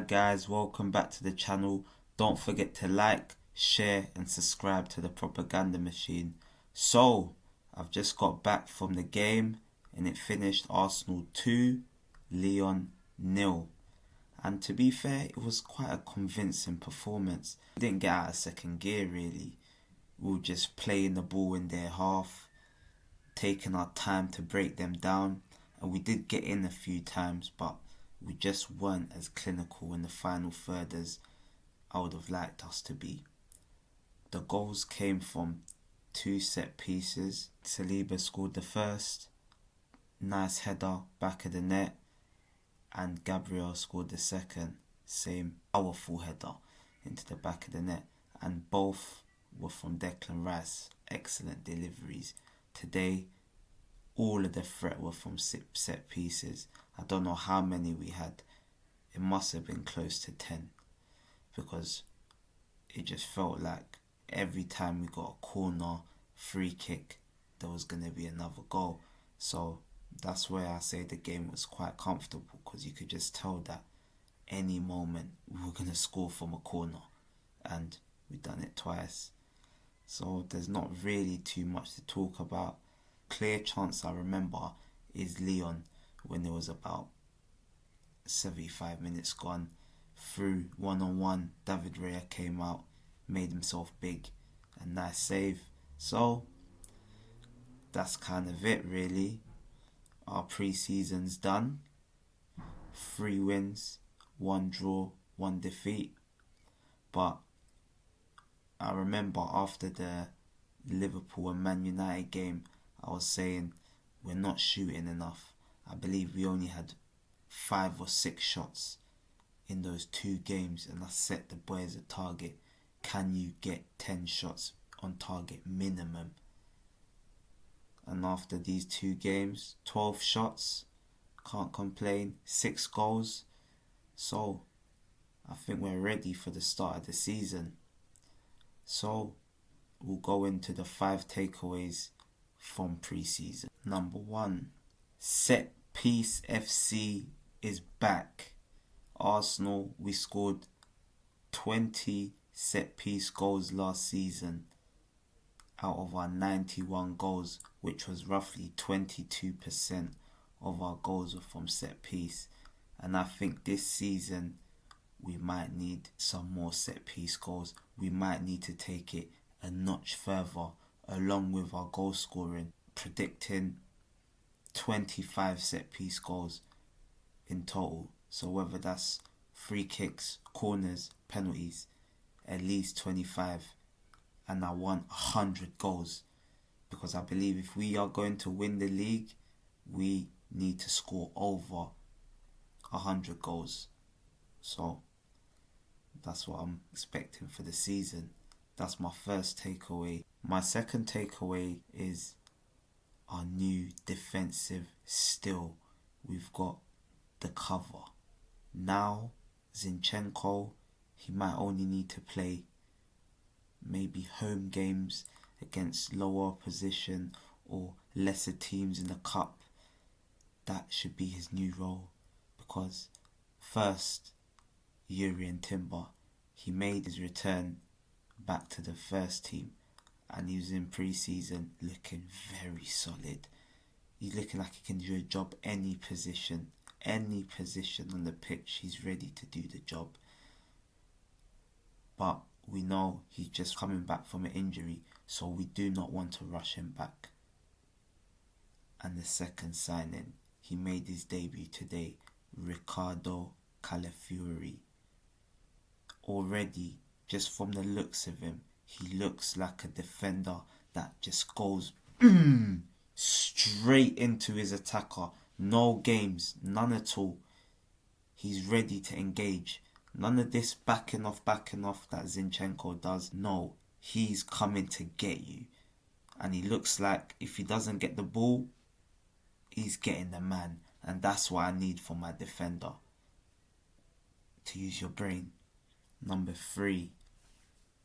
Alright guys, welcome back to the channel. Don't forget to like, share and subscribe to the propaganda machine. So, I've just got back from the game and it finished Arsenal 2, Lyon 0. And to be fair, it was quite a convincing performance. We didn't get out of second gear really. We were just playing the ball in their half, taking our time to break them down. And we did get in a few times, but we just weren't as clinical in the final third as I would have liked us to be. The goals came from 2 set pieces. Saliba scored the first, nice header back of the net, and Gabriel scored the second, same powerful header into the back of the net, and both were from Declan Rice. Excellent deliveries. Today, all of the threat were from set pieces. I don't know how many we had. It must have been close to 10, because it just felt like every time we got a corner, free kick, there was going to be another goal. So that's where I say the game was quite comfortable, because you could just tell that any moment we were going to score from a corner, and we've done it twice. So there's not really too much to talk about. Clear chance I remember is Lyon, when there was about 75 minutes gone, through one-on-one, David Raya came out, made himself big, a nice save. So that's kind of it really. Our pre-season's done. 3 wins, 1 draw, 1 defeat. But I remember after the Liverpool and Man United game, I was saying we're not shooting enough. I believe we only had 5 or 6 shots in those 2 games, and I set the boys a target. Can you get 10 shots on target minimum? And after these 2 games, 12 shots, can't complain, 6 goals. So I think we're ready for the start of the season. So we'll go into the 5 takeaways from pre-season. Number 1, set piece FC is back. Arsenal, we scored 20 set piece goals last season out of our 91 goals, which was roughly 22% of our goals were from set piece. And I think this season we might need some more set piece goals. We might need to take it a notch further, along with our goal scoring, predicting 25 set piece goals in total. So whether that's free kicks, corners, penalties, at least 25. And I want 100 goals, because I believe if we are going to win the league, we need to score over 100 goals. So that's what I'm expecting for the season. That's my first takeaway. My second takeaway is our new defensive still. We've got the cover. Now, Zinchenko, he might only need to play maybe home games against lower opposition or lesser teams in the cup. That should be his new role, because first, Yuri Timber, he made his return back to the first team, and he was in pre-season looking very solid. He's looking like he can do a job any position on the pitch. He's ready to do the job. But we know he's just coming back from an injury, so we do not want to rush him back. And the second signing, he made his debut today, Ricardo Calafiori. Already, just from the looks of him, he looks like a defender that just goes straight into his attacker. No games, none at all. He's ready to engage. None of this backing off that Zinchenko does. No, he's coming to get you. And he looks like if he doesn't get the ball, he's getting the man. And that's what I need for my defender. To use your brain. Number 3.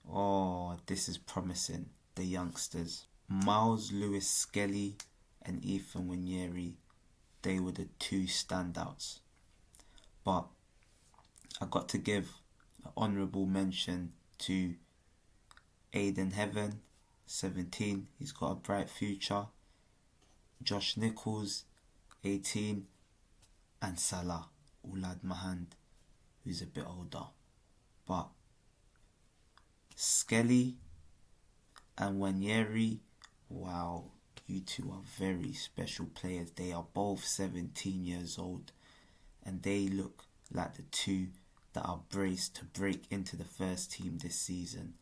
Oh, this is promising. The youngsters. Miles Lewis-Skelly and Ethan Nwaneri. They were the 2 standouts. But I got to give an honourable mention to Aiden Heaven, 17. He's got a bright future. Josh Nichols, 18. And Salah, Ulad Mahand, who's a bit older. But Skelly and Wanyeri, wow, you two are very special players. They are both 17 years old and they look like the two that are braced to break into the first team this season.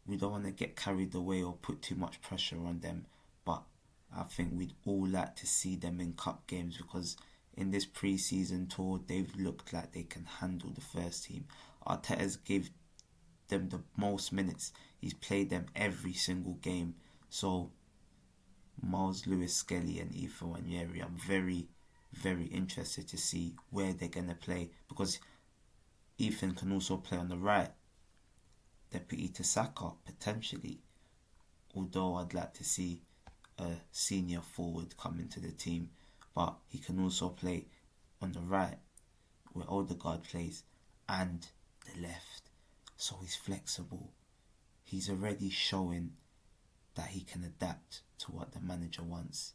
We don't want to get carried away or put too much pressure on them, but I think we'd all like to see them in cup games because in this pre-season tour they've looked like they can handle the first team. Arteta's gave them the most minutes. He's played them every single game. So Miles Lewis-Skelly and Ethan Wanyeri, I'm very, very interested to see where they're going to play, because Ethan can also play on the right, deputy to Saka potentially, although I'd like to see a senior forward come into the team, but he can also play on the right where Odegaard plays and the left, so he's flexible. He's already showing that he can adapt to what the manager wants,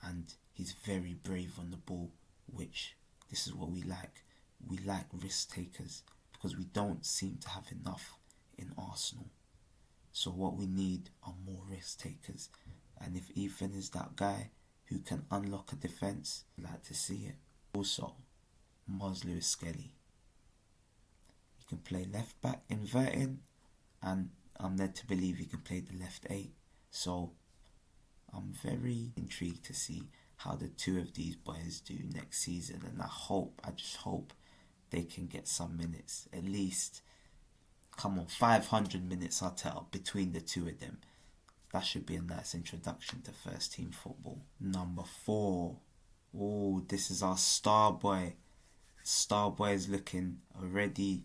and he's very brave on the ball, which this is what we like. We like risk takers because we don't seem to have enough in Arsenal. So what we need are more risk takers, and if Ethan is that guy who can unlock a defence, I'd like to see it. Also, Miles Lewis-Skelly, he can play left back inverting, and I'm led to believe he can play the left 8. So I'm very intrigued to see how the two of these boys do next season, and I just hope they can get some minutes. At least, come on, 500 minutes Arteta between the two of them. That should be a nice introduction to first team football. Number 4. Oh, this is our star boy. Star boy is looking already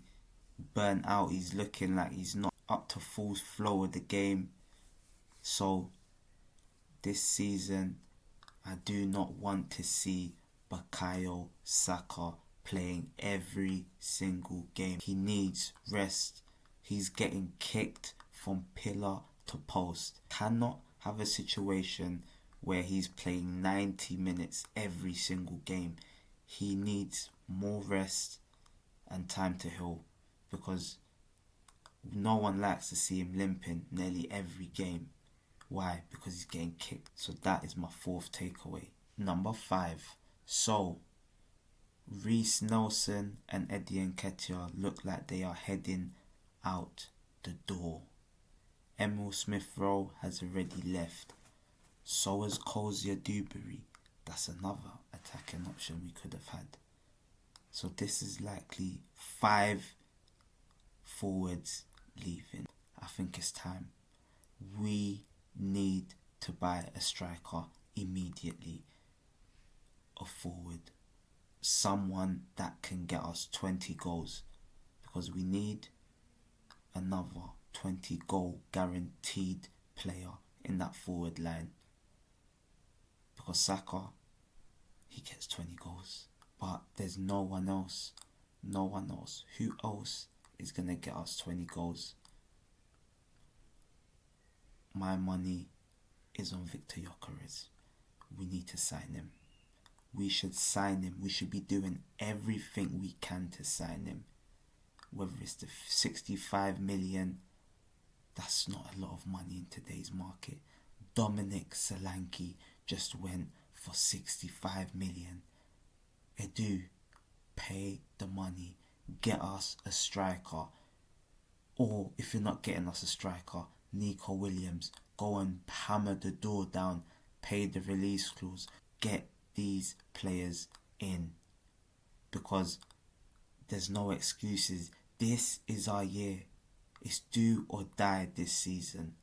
burnt out. He's looking like he's not up to full flow of the game. So this season, I do not want to see Bukayo Saka playing every single game. He needs rest. He's getting kicked from pillar to post. Cannot have a situation where he's playing 90 minutes every single game. He needs more rest and time to heal, because no one likes to see him limping nearly every game. Why? Because he's getting kicked. So that is my 4th takeaway. Number 5. So Reece Nelson and Eddie Nketiah look like they are heading out the door. Emil Smith-Rowe has already left. So has Kozia Dewberry. That's another attacking option we could have had. So this is likely 5 forwards leaving. I think it's time. We need to buy a striker immediately. A forward. Someone that can get us 20 goals. Because we need another 20 goal guaranteed player in that forward line. Because Saka, he gets 20 goals. But there's no one else. No one else. Who else is going to get us 20 goals? My money is on Victor Gyökeres. We need to sign him. We should sign him. We should be doing everything we can to sign him. Whether it's the 65 million, that's not a lot of money in today's market. Dominic Solanke just went for 65 million. Edu, pay the money. Get us a striker. Or if you're not getting us a striker, Nico Williams, go and hammer the door down. Pay the release clause. Get these players in. Because there's no excuses. This is our year. It's do or die this season.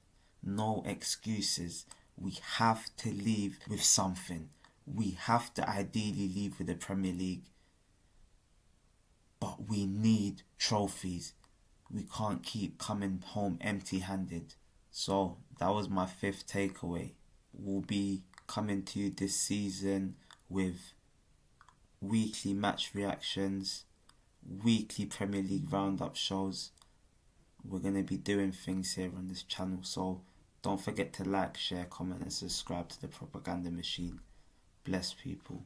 No excuses. We have to leave with something. We have to ideally leave with the Premier League. But we need trophies. We can't keep coming home empty-handed. So that was my 5th takeaway. We'll be coming to you this season with weekly match reactions, weekly Premier League roundup shows. We're going to be doing things here on this channel, so don't forget to like, share, comment and subscribe to the Propaganda Machine. Bless people.